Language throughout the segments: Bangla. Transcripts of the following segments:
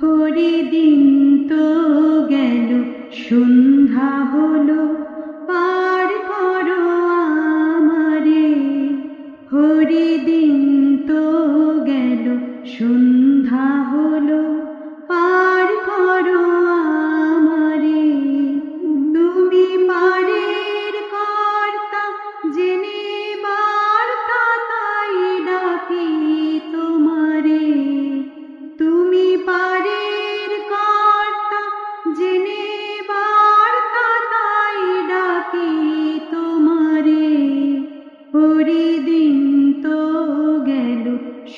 হরিদিন তো গেল, সন্ধ্যা হলো, পার করো আমারে। হরিদিন তো গেল, সন্ধ্যা হলো, পার করো আমারে। তুমি পারের কর্তা, জেনে বার্তা তাই ডাকি তোমারে। তুমি পারের কর্তা, জেনে বার্তা তাই ডাকি তোমারে। হরিদিন তো গেল,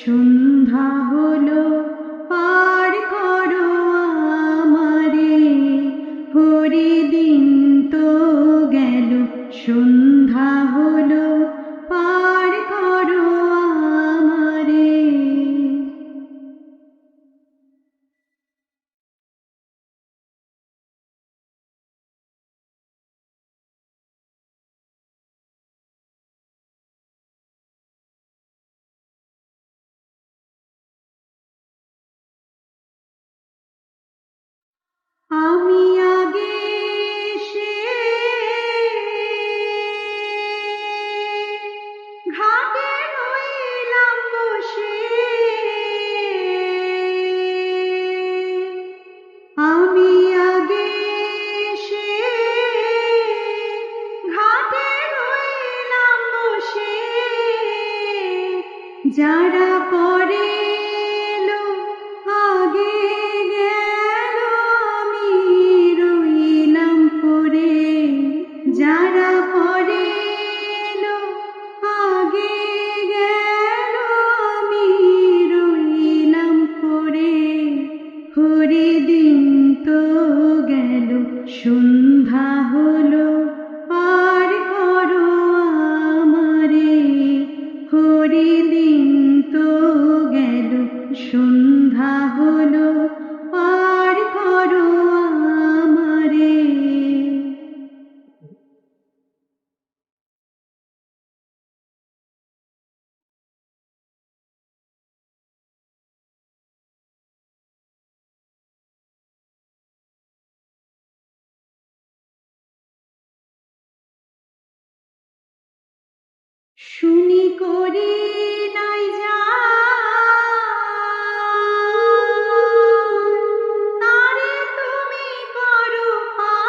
সন্ধ্যা হলো, পার করো আমারে। হরিদিন তো গেল, সন্ধ্যা হলো, পার করো আমারে। আমি আগে এসে ঘাটে রইলাম বসে। আমি আগে এসে ঘাটে রইলাম বসে। যারা পরে এলো, আগে গেল, আমি রইলাম পরে। যারা পরে এলো, আগে গেল, আমি রইলাম পরে। হরিদিন তো গেল, সন্ধ্যা হলো, পার করো আমারে। হরিদিন তো গেল, সন্ধ্যা হলো, পার করো আমারে। শুনি করি নাই যার, তারে তুমি করো পার।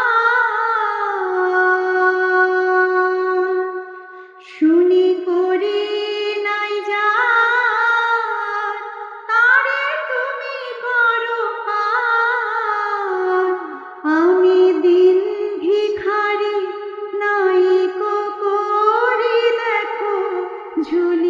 শুনি করি নাই যার, তারে তুমি করো পার। আমি দিন ভিখারি, নাইকো করি দেখো ঝুলি।